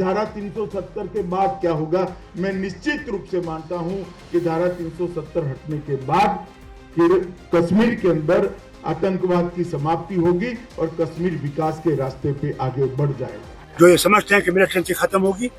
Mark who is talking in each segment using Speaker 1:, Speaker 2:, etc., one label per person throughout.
Speaker 1: धारा 370 के बाद क्या होगा। मैं निश्चित रूप से मानता हूं कि धारा 370 हटने के बाद फिर कश्मीर के अंदर आतंकवाद की समाप्ति होगी और कश्मीर विकास के रास्ते पे आगे बढ़ जाएगा।
Speaker 2: जो ये समझते हैं कि मिलिटेंसी खत्म होगी,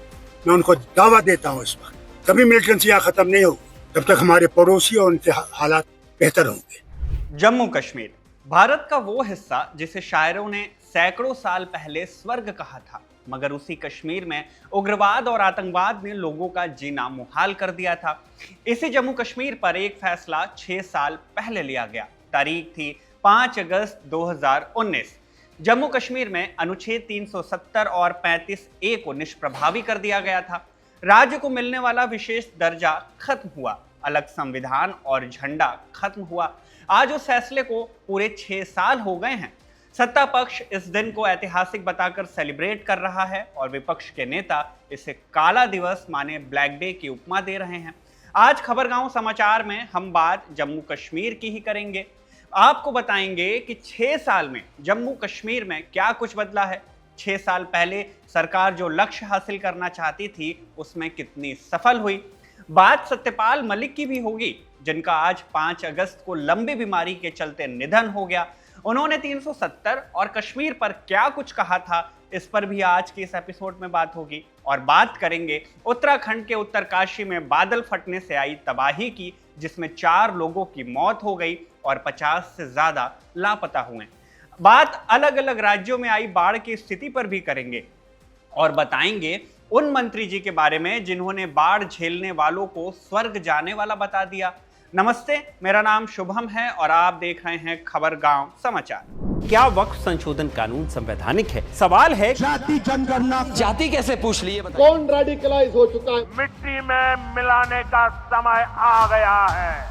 Speaker 2: मैं उनको दावा देता हूँ इस बार कभी मिलिटेंसी यहाँ खत्म नहीं होगी जब तक हमारे पड़ोसी और उनके हालात बेहतर होंगे।
Speaker 3: जम्मू कश्मीर भारत का वो हिस्सा जिसे शायरों ने सैकड़ों साल पहले स्वर्ग कहा था, मगर उसी कश्मीर में उग्रवाद और आतंकवाद ने लोगों का जीना मुहाल कर दिया था। इसी जम्मू कश्मीर पर एक फैसला 6 साल पहले लिया गया। तारीख थी 5 अगस्त 2019। जम्मू कश्मीर में अनुच्छेद 370 और 35A को निष्प्रभावी कर दिया गया था। राज्य को मिलने वाला विशेष दर्जा खत्म हुआ, अलग संविधान और झंडा खत्म हुआ। आज उस फैसले को पूरे 6 साल हो गए हैं। सत्ता पक्ष इस दिन को ऐतिहासिक बताकर सेलिब्रेट कर रहा है और विपक्ष के नेता इसे काला दिवस माने ब्लैक डे की उपमा दे रहे हैं। आज खबरगांव समाचार में हम बात जम्मू कश्मीर की ही करेंगे। आपको बताएंगे कि 6 साल में जम्मू कश्मीर में क्या कुछ बदला है। 6 साल पहले सरकार जो लक्ष्य हासिल करना चाहती थी उसमें कितनी सफल हुई। बात सत्यपाल मलिक की भी होगी, जिनका आज 5 अगस्त को लंबी बीमारी के चलते निधन हो गया। उन्होंने 370 और कश्मीर पर क्या कुछ कहा था, इस पर भी आज के इस एपिसोड में बात होगी। और बात करेंगे उत्तराखंड के उत्तरकाशी में बादल फटने से आई तबाही की, जिसमें 4 लोगों की मौत हो गई और 50 से ज्यादा लापता हुए। बात अलग अलग राज्यों में आई बाढ़ की स्थिति पर भी करेंगे और बताएंगे उन मंत्री जी के बारे में जिन्होंने बाढ़ झेलने वालों को स्वर्ग जाने वाला बता दिया। नमस्ते, मेरा नाम शुभम है और आप देख रहे हैं खबरगांव समाचार।
Speaker 4: क्या वक्फ संशोधन कानून संवैधानिक है? सवाल है
Speaker 2: जाति जनगणना
Speaker 4: जाति कैसे पूछ ली?
Speaker 5: कौन रेडिकलाइज हो चुका है?
Speaker 6: मिट्टी में मिलाने का समय आ गया है।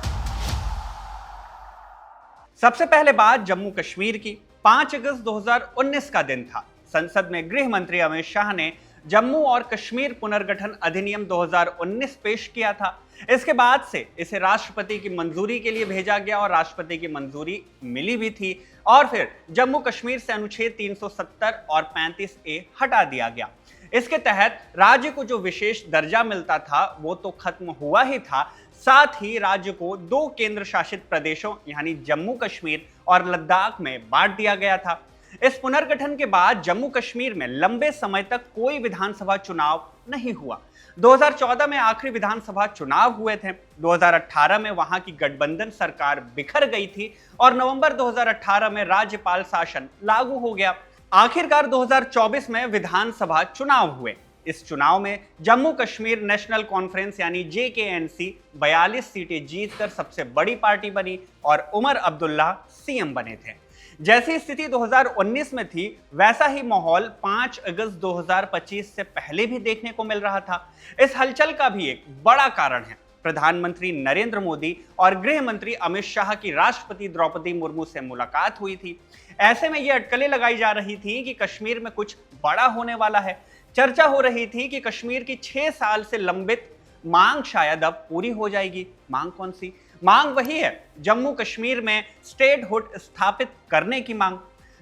Speaker 3: सबसे पहले बात जम्मू कश्मीर की। 5 अगस्त 2019 का दिन था। संसद में गृह मंत्री अमित शाह ने जम्मू और कश्मीर पुनर्गठन अधिनियम 2019 पेश किया था। इसके बाद से इसे राष्ट्रपति की मंजूरी के लिए भेजा गया और राष्ट्रपति की मंजूरी मिली भी थी और फिर जम्मू कश्मीर से अनुच्छेद 370 और 35A हटा दिया गया। इसके तहत राज्य को जो विशेष दर्जा मिलता था वो तो खत्म हुआ ही था, साथ ही राज्य को 2 केंद्र शासित प्रदेशों यानी जम्मू कश्मीर और लद्दाख में बांट दिया गया था। इस पुनर्गठन के बाद जम्मू कश्मीर में लंबे समय तक कोई विधानसभा चुनाव नहीं हुआ। 2014 में आखिरी विधानसभा चुनाव हुए थे। 2018 में वहां की गठबंधन सरकार बिखर गई थी और नवंबर 2018 में राज्यपाल शासन लागू हो गया। आखिरकार 2024 में विधानसभा चुनाव हुए। इस चुनाव में जम्मू कश्मीर नेशनल कॉन्फ्रेंस यानी JKNC 42 सीटें जीतकर सबसे बड़ी पार्टी बनी और उमर अब्दुल्ला सीएम बने थे। जैसी स्थिति 2019 में थी वैसा ही माहौल 5 अगस्त 2025 से पहले भी देखने को मिल रहा था। इस हलचल का भी एक बड़ा कारण है प्रधानमंत्री नरेंद्र मोदी और गृह मंत्री अमित शाह की राष्ट्रपति द्रौपदी मुर्मू से मुलाकात हुई थी। ऐसे में ये अटकलें लगाई जा रही थी कि कश्मीर में कुछ बड़ा होने वाला है। चर्चा हो रही थी कि कश्मीर की 6 साल से लंबित मांग शायद अब पूरी हो जाएगी। मांग कौन सी? मांग वही है जम्मू कश्मीर में स्टेटहुड स्थापित करने की मांग।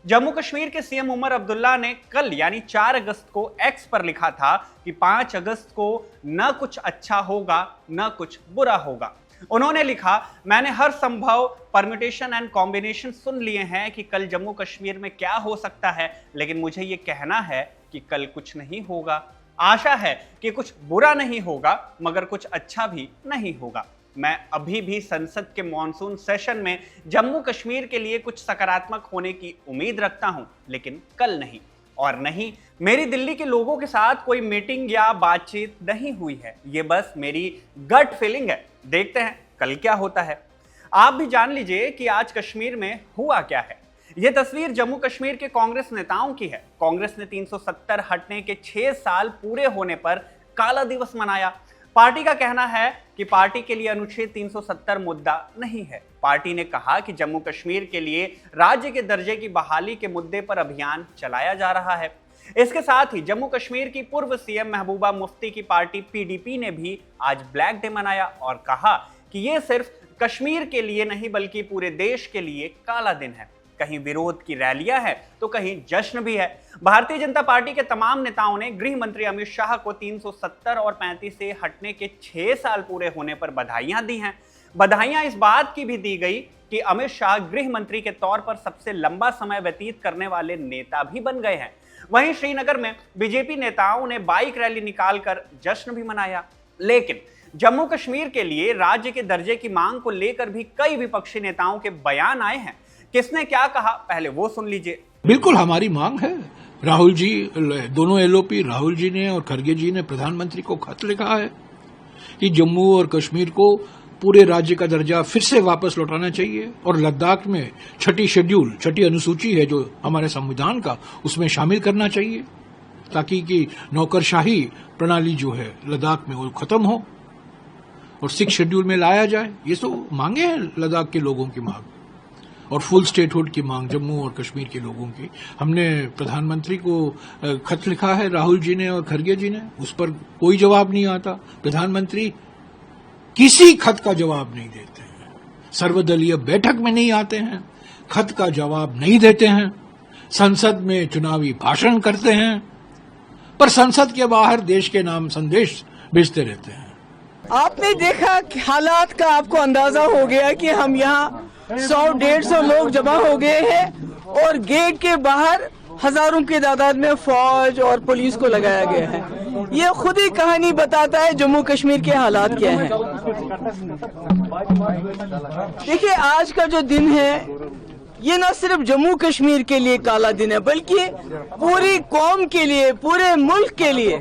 Speaker 3: जम्मू कश्मीर के सीएम उमर अब्दुल्ला ने कल यानी 4 अगस्त को एक्स पर लिखा था कि 5 अगस्त को न कुछ अच्छा होगा न कुछ बुरा होगा। उन्होंने लिखा, मैंने हर संभव परम्यूटेशन एंड कॉम्बिनेशन सुन लिए हैं कि कल जम्मू कश्मीर में क्या हो सकता है, लेकिन मुझे ये कहना है कि कल कुछ नहीं होगा। आशा है कि कुछ बुरा नहीं होगा मगर कुछ अच्छा भी नहीं होगा। मैं अभी भी संसद के मॉनसून सेशन में जम्मू कश्मीर के लिए कुछ सकारात्मक होने की उम्मीद रखता हूं, लेकिन कल नहीं। और नहीं, मेरी दिल्ली के लोगों के साथ कोई मीटिंग या बातचीत नहीं हुई है। ये बस मेरी गट फीलिंग है। देखते हैं कल क्या होता है। आप भी जान लीजिए कि आज कश्मीर में हुआ क्या है। यह तस्वीर जम्मू कश्मीर के कांग्रेस नेताओं की है। कांग्रेस ने 370 हटने के 6 साल पूरे होने पर काला दिवस मनाया। पार्टी का कहना है कि पार्टी के लिए अनुच्छेद 370 मुद्दा नहीं है। पार्टी ने कहा कि जम्मू कश्मीर के लिए राज्य के दर्जे की बहाली के मुद्दे पर अभियान चलाया जा रहा है। इसके साथ ही जम्मू कश्मीर की पूर्व सीएम महबूबा मुफ्ती की पार्टी PDP ने भी आज ब्लैक डे मनाया और कहा कि यह सिर्फ कश्मीर के लिए नहीं बल्कि पूरे देश के लिए काला दिन है। कहीं विरोध की रैलियां हैं तो कहीं जश्न भी है। भारतीय जनता पार्टी के तमाम नेताओं ने गृह मंत्री अमित शाह को 370 और 35 से हटने के 6 साल पूरे होने पर बधाइयां दी हैं। बधाइयां इस बात की भी दी गई कि अमित शाह गृह मंत्री के तौर पर सबसे लंबा समय व्यतीत करने वाले नेता भी बन गए हैं। वहीं श्रीनगर में बीजेपी नेताओं ने बाइक रैली निकालकर जश्न भी मनाया। लेकिन जम्मू कश्मीर के लिए राज्य के दर्जे की मांग को लेकर भी कई विपक्षी नेताओं के बयान आए हैं। किसने क्या कहा, पहले वो सुन लीजिए।
Speaker 7: बिल्कुल हमारी मांग है। राहुल जी, दोनों एलओपी राहुल जी ने और खड़गे जी ने प्रधानमंत्री को खत लिखा है कि जम्मू और कश्मीर को पूरे राज्य का दर्जा फिर से वापस लौटाना चाहिए और लद्दाख में छठी अनुसूची है जो हमारे संविधान का, उसमें शामिल करना चाहिए ताकि कि नौकरशाही प्रणाली जो है लद्दाख में वो खत्म हो और 6 शेड्यूल में लाया जाए। ये तो मांगे हैं लद्दाख के लोगों की मांग और फुल स्टेटहुड की मांग जम्मू और कश्मीर के लोगों की। हमने प्रधानमंत्री को खत लिखा है, राहुल जी ने और खड़गे जी ने, उस पर कोई जवाब नहीं आता। प्रधानमंत्री किसी खत का जवाब नहीं देते हैं, सर्वदलीय बैठक में नहीं आते हैं, खत का जवाब नहीं देते हैं, संसद में चुनावी भाषण करते हैं, पर संसद के बाहर देश के नाम संदेश भेजते रहते हैं।
Speaker 8: आपने देखा कि हालात का आपको अंदाजा हो गया कि हम यहाँ 100-150 लोग जमा हो गए हैं और गेट के बाहर हजारों की तादाद में फौज और पुलिस को लगाया गया है। ये खुद ही कहानी बताता है जम्मू कश्मीर के हालात क्या हैं। देखिए, आज का जो दिन है ये न सिर्फ जम्मू कश्मीर के लिए काला दिन है बल्कि पूरी कौम के लिए, पूरे मुल्क के लिए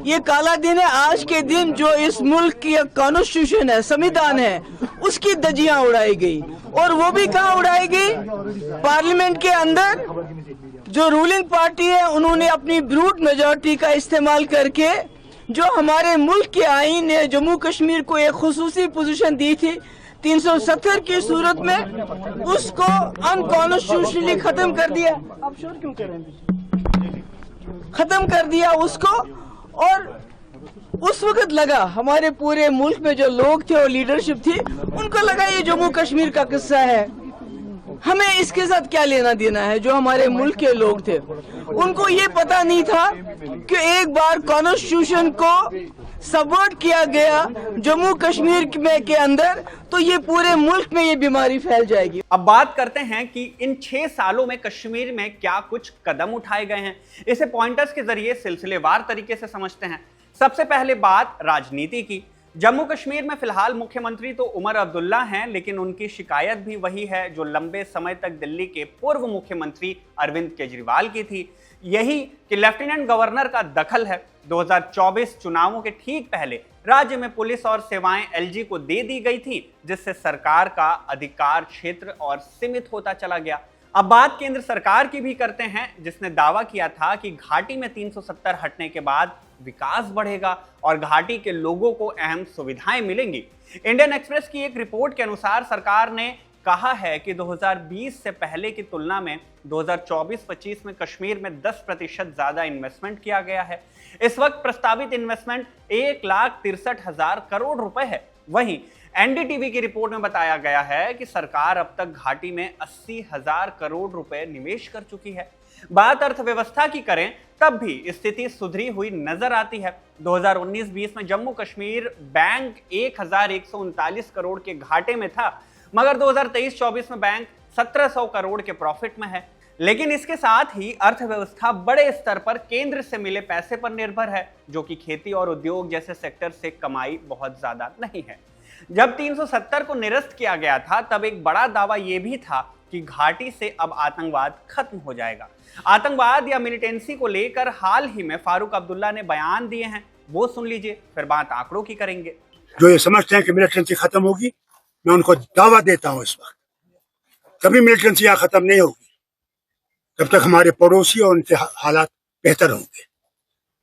Speaker 8: ये काला दिन है। आज के दिन जो इस मुल्क की कॉन्स्टिट्यूशन है, संविधान है, उसकी धज्जियां उड़ाई गई और वो भी कहाँ उड़ाई गई? पार्लियामेंट के अंदर जो रूलिंग पार्टी है उन्होंने अपनी ब्रूट मेजॉरिटी का इस्तेमाल करके जो हमारे मुल्क के आईन ने जम्मू कश्मीर को एक खुसूसी पोजीशन दी थी 370 की सूरत में, उसको अनकॉन्स्टिट्यूशनली खत्म कर दिया। आप श्योर क्यों कह रहे हैं? खत्म कर दिया उसको। और उस वक्त लगा हमारे पूरे मुल्क में जो लोग थे और लीडरशिप थी उनको लगा ये जम्मू कश्मीर का किस्सा है, हमें इसके साथ क्या लेना देना है। जो हमारे मुल्क के लोग थे उनको ये पता नहीं था कि एक बार कॉन्स्टिट्यूशन को सबवर्ट किया गया जम्मू कश्मीर में के अंदर तो ये पूरे मुल्क में ये बीमारी फैल जाएगी।
Speaker 3: अब बात करते हैं कि इन 6 सालों में कश्मीर में क्या कुछ कदम उठाए गए हैं। इसे पॉइंटर्स के जरिए सिलसिलेवार तरीके से समझते हैं। सबसे पहले बात राजनीति की। जम्मू कश्मीर में फिलहाल मुख्यमंत्री तो उमर अब्दुल्ला हैं, लेकिन उनकी शिकायत भी वही है जो लंबे समय तक दिल्ली के पूर्व मुख्यमंत्री अरविंद केजरीवाल की थी, यही कि लेफ्टिनेंट गवर्नर का दखल है। 2024 चुनावों के ठीक पहले राज्य में पुलिस और सेवाएं एलजी को दे दी गई थी, जिससे सरकार का अधिकार क्षेत्र और सीमित होता चला गया। अब बात केंद्र सरकार की भी करते हैं, जिसने दावा किया था कि घाटी में 370 हटने के बाद विकास बढ़ेगा और घाटी के लोगों को अहम सुविधाएं मिलेंगी। इंडियन एक्सप्रेस की एक रिपोर्ट के अनुसार सरकार ने कहा है कि 2020 से पहले की तुलना में 2024-25 में कश्मीर में 10% ज्यादा इन्वेस्टमेंट किया गया है। इस वक्त प्रस्तावित इन्वेस्टमेंट 1,63,000 करोड़ रुपए है। वहीं एनडीटीवी की रिपोर्ट में बताया गया है कि सरकार अब तक घाटी में 80,000 करोड़ रुपए निवेश कर चुकी है। बात अर्थव्यवस्था की करें तब भी स्थिति सुधरी हुई नजर आती है। 2019-20 में जम्मू कश्मीर बैंक 1,139 करोड़ के घाटे में था, मगर 2023-24 में बैंक 1,700 करोड़ के प्रॉफिट में है। लेकिन इसके साथ ही अर्थव्यवस्था बड़े स्तर पर केंद्र से मिले पैसे पर निर्भर है, जो कि खेती और उद्योग जैसे सेक्टर से कमाई बहुत ज्यादा नहीं है। जब 370 को निरस्त किया गया था तब एक बड़ा दावा यह भी था कि घाटी से अब आतंकवाद खत्म हो जाएगा। आतंकवाद या मिलिटेंसी को लेकर हाल ही में फारूक अब्दुल्ला ने बयान दिए हैं, वो सुन लीजिए, फिर बात आंकड़ों की करेंगे।
Speaker 2: जो ये समझते हैं कि मिलिटेंसी खत्म होगी, मैं उनको दावा देता हूं इस वक्त कभी मिलिटेंसी यहाँ खत्म नहीं होगी जब तक हमारे पड़ोसी और उनके हालात बेहतर होंगे,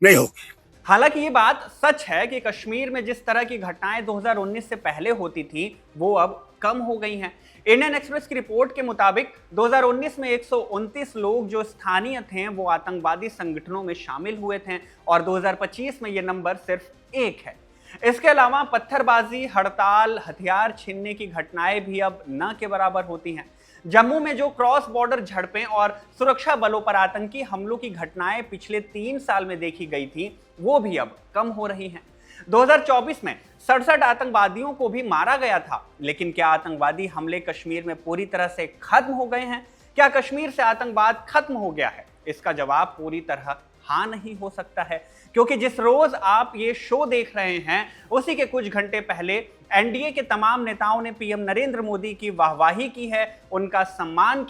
Speaker 2: नहीं होगी।
Speaker 3: हालांकि ये बात सच है कि कश्मीर में जिस तरह की घटनाएं 2019 से पहले होती थी वो अब कम हो गई हैं। इंडियन एक्सप्रेस की रिपोर्ट के मुताबिक 2019 में 129 लोग जो स्थानीय थे वो आतंकवादी संगठनों में शामिल हुए थे और 2025 में ये नंबर सिर्फ 1 है। इसके अलावा पत्थरबाजी, हड़ताल, हथियार छीनने की घटनाएं भी अब न के बराबर होती हैं। जम्मू में जो क्रॉस बॉर्डर झड़पें और सुरक्षा बलों पर आतंकी हमलों की घटनाएं पिछले 3 साल में देखी गई थी, वो भी अब कम हो रही हैं। 2024 में 67 आतंकवादियों को भी मारा गया था, लेकिन क्या आतंकवादी हमले कश्मीर में पूरी तरह से खत्म हो गए हैं? क्या कश्मीर से आतंकवाद खत्म हो गया है? इसका जवाब पूरी तरह हाँ नहीं हो सकता है, क्योंकि जिस रोज आप ये शो देख रहे हैं उसी के कुछ घंटे पहले एनडीए के तमाम नेताओं ने पीएम नरेंद्र मोदी की वाहवाही की है, उनका सम्मान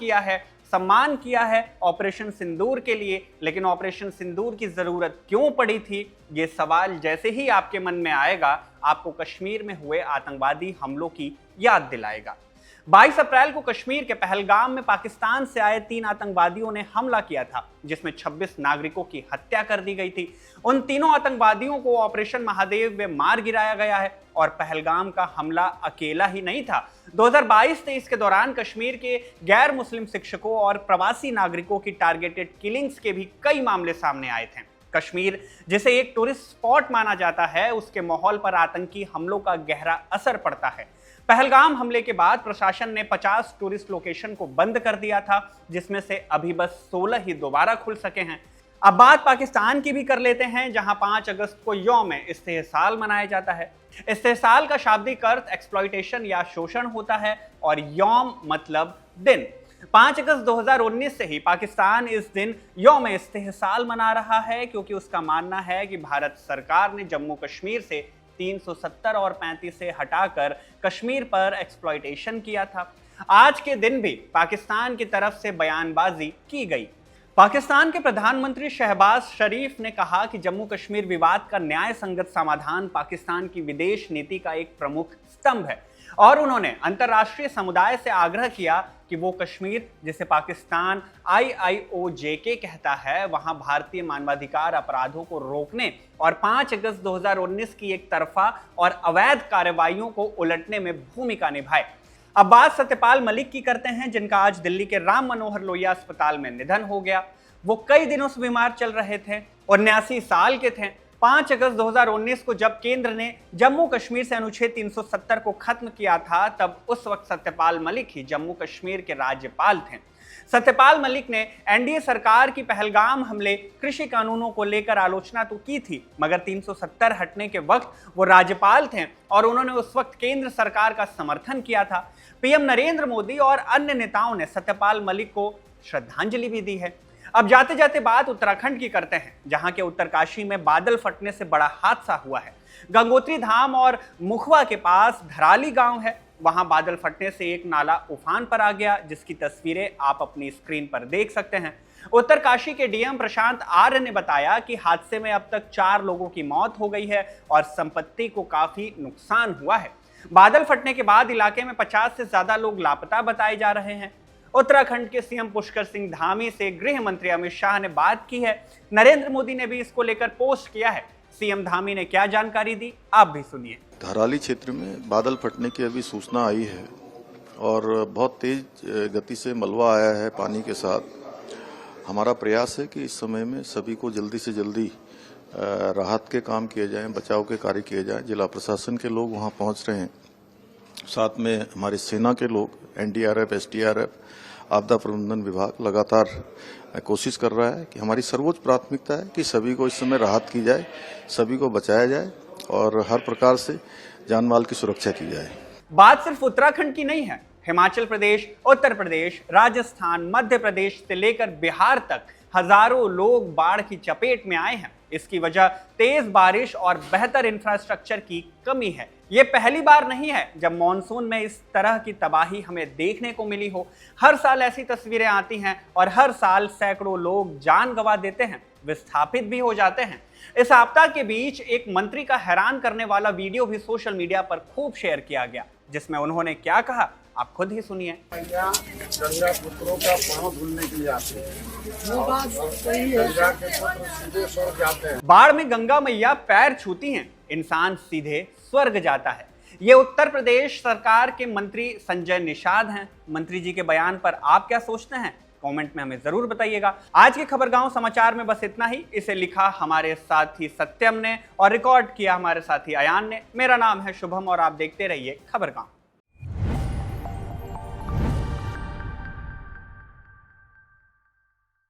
Speaker 3: किया है ऑपरेशन सिंदूर के लिए। लेकिन ऑपरेशन सिंदूर की जरूरत क्यों पड़ी थी, ये सवाल जैसे ही आपके मन में आएगा, आपको कश्मीर में हुए आतंकवादी हमलों की याद दिलाएगा। 22 अप्रैल को कश्मीर के पहलगाम में पाकिस्तान से आए 3 आतंकवादियों ने हमला किया था, जिसमें 26 नागरिकों की हत्या कर दी गई थी। उन तीनों आतंकवादियों को ऑपरेशन महादेव में मार गिराया गया है। और पहलगाम का हमला अकेला ही नहीं था। 2022-23 के दौरान कश्मीर के गैर मुस्लिम शिक्षकों और प्रवासी नागरिकों की टारगेटेड किलिंग्स के भी कई मामले सामने आए थे। कश्मीर, जिसे एक टूरिस्ट स्पॉट माना जाता है, उसके माहौल पर आतंकी हमलों का गहरा असर पड़ता है। पहलगाम हमले के बाद प्रशासन ने 50 टूरिस्ट लोकेशन को बंद कर दिया था, जिसमें से अभी बस 16 ही दोबारा खुल सके हैं। अब बात पाकिस्तान की भी कर लेते हैं, जहां 5 अगस्त को यौम इस्तेहसाल मनाया जाता है। इस्तेहसाल का शाब्दिक अर्थ एक्सप्लॉयटेशन या शोषण होता है और यौम मतलब दिन। 5 अगस्त 2019 से ही पाकिस्तान इस दिन यौम इस्तेहसाल मना रहा है, क्योंकि उसका मानना है कि भारत सरकार ने जम्मू कश्मीर से 370 और 35 से हटाकर कश्मीर पर एक्सप्लॉयटेशन किया था। आज के दिन भी पाकिस्तान की तरफ से बयानबाजी की गई। पाकिस्तान के प्रधानमंत्री शहबाज शरीफ ने कहा कि जम्मू कश्मीर विवाद का न्याय संगत समाधान पाकिस्तान की विदेश नीति का एक प्रमुख स्तंभ है, और उन्होंने अंतर्राष्ट्रीय समुदाय से आग्रह किया कि वो कश्मीर, जिसे पाकिस्तान IIOJK कहता है, वहां भारतीय मानवाधिकार अपराधों को रोकने और 5 अगस्त 2019 की एक तरफा और अवैध कार्रवाइयों को उलटने में भूमिका निभाए। अब बात सत्यपाल मलिक की करते हैं, जिनका आज दिल्ली के राम मनोहर लोहिया अस्पताल में निधन हो गया। वो कई दिनों से बीमार चल रहे थे और 79 साल के थे। 5 अगस्त 2019 को जब केंद्र ने जम्मू कश्मीर से अनुच्छेद 370 को खत्म किया था, तब उस वक्त सत्यपाल मलिक ही जम्मू कश्मीर के राज्यपाल थे। सत्यपाल मलिक ने एनडीए सरकार की पहलगाम हमले, कृषि कानूनों को लेकर आलोचना तो की थी, मगर 370 हटने के वक्त वो राज्यपाल थे और उन्होंने उस वक्त केंद्र सरकार का समर्थन किया था। पीएम नरेंद्र मोदी और अन्य नेताओं ने सत्यपाल मलिक को श्रद्धांजलि भी दी है। अब जाते जाते बात उत्तराखंड की करते हैं, जहां के उत्तरकाशी में बादल फटने से बड़ा हादसा हुआ है। गंगोत्री धाम और मुखवा के पास धराली गांव है, वहां बादल फटने से एक नाला उफान पर आ गया, जिसकी तस्वीरें आप अपनी स्क्रीन पर देख सकते हैं। उत्तरकाशी के डीएम प्रशांत आर्य ने बताया कि हादसे में अब तक 4 लोगों की मौत हो गई है और संपत्ति को काफी नुकसान हुआ है। बादल फटने के बाद इलाके में 50 से ज्यादा लोग लापता बताए जा रहे हैं। उत्तराखंड के सीएम पुष्कर सिंह धामी से गृह मंत्री अमित शाह ने बात की है। नरेंद्र मोदी ने भी इसको लेकर पोस्ट किया है। सीएम धामी ने क्या जानकारी दी, आप भी सुनिए।
Speaker 9: धराली क्षेत्र में बादल फटने की अभी सूचना आई है और बहुत तेज गति से मलबा आया है पानी के साथ। हमारा प्रयास है कि इस समय में सभी को जल्दी से जल्दी राहत के काम किए जाएं, बचाव के कार्य किए जाएं। जिला प्रशासन के लोग वहां पहुंच रहे हैं, साथ में हमारी सेना के लोग, एनडीआरएफ, एसडीआरएफ, आपदा प्रबंधन विभाग लगातार कोशिश कर रहा है कि हमारी सर्वोच्च प्राथमिकता है कि सभी को इस समय राहत की जाए, सभी को बचाया जाए और हर प्रकार से जान माल की सुरक्षा की जाए।
Speaker 3: बात सिर्फ उत्तराखंड की नहीं है। हिमाचल प्रदेश, उत्तर प्रदेश, राजस्थान, मध्य प्रदेश से लेकर बिहार तक हजारों लोग बाढ़ की चपेट में आए हैं। इसकी वजह तेज बारिश और बेहतर इंफ्रास्ट्रक्चर की कमी है। ये पहली बार नहीं है जब मॉनसून में इस तरह की तबाही हमें देखने को मिली हो। हर साल ऐसी तस्वीरें आती हैं और हर साल सैकड़ों लोग जान गंवा देते हैं, विस्थापित भी हो जाते हैं। इस आपदा के बीच एक मंत्री का हैरान करने वाला वीडियो भी सोशल मीडिया पर खूब शेयर किया गया, जिसमें उन्होंने क्या कहा आप खुद ही सुनिए।
Speaker 5: गंगा पुत्रों का पांव धुलने के लिए आते हैं। वो बात सही है। गंगा के पुत्र सीधे स्वर्ग जाते हैं।
Speaker 3: बाढ़ में गंगा मैया पैर छूती हैं, इंसान सीधे स्वर्ग जाता है। ये उत्तर प्रदेश सरकार के मंत्री संजय निषाद हैं। मंत्री जी के बयान पर आप क्या सोचते हैं, कमेंट में हमें जरूर बताइएगा। आज के खबरगांव समाचार में बस इतना ही। इसे लिखा हमारे साथी सत्यम ने और रिकॉर्ड किया हमारे साथी अयान ने। मेरा नाम है शुभम और आप देखते रहिए खबरगांव।